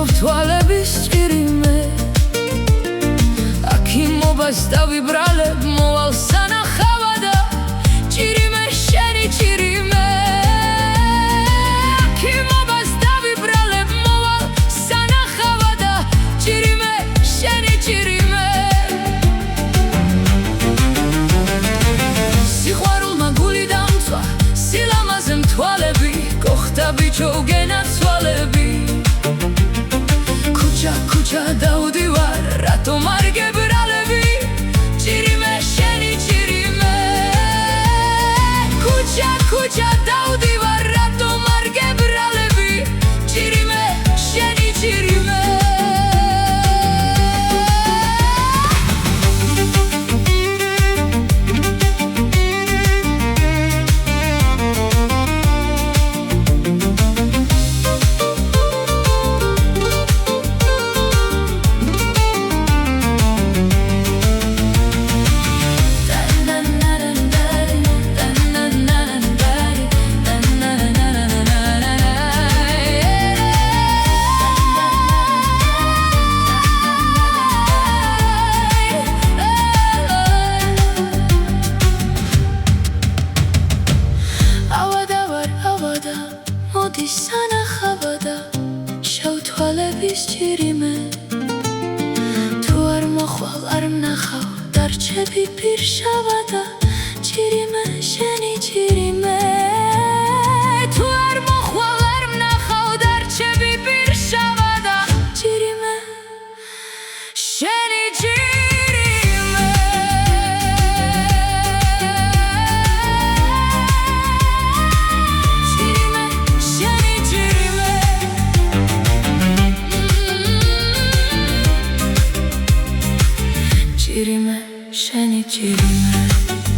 შავთვალების ჭირიმე აქიმობას დავიბრალებ მოვალ სანახავა და ჭირიმე შენი ჭირიმე აქიმობას დავიბრალებ მოვალ სანახავა და ჭირიმე შენი ჭირიმე სიყვარულმა გული დამწვა სილამაზე მთვალები გოხდა ბიჭო გენაცვალები ქუჩა დავდივარ რატომ არ გებრალები ჭირიმე შენი ჭირიმე ქუჩა დავდივარ რატომ არ გებრალები ჭირიმე შენი ჭირიმე მოდის სანახავა და შავთვალების ჭირიმე თუ არ მოხვალ არ ვნახავ დარჩები პირშავა და ჭირიმე შენი ჭირიმე თუ არ მოხვალ არ ვნახავ დარჩები პირშავა და ჭირიმე შენი ჭირიმე ჭირიმე შენი ჭირიმე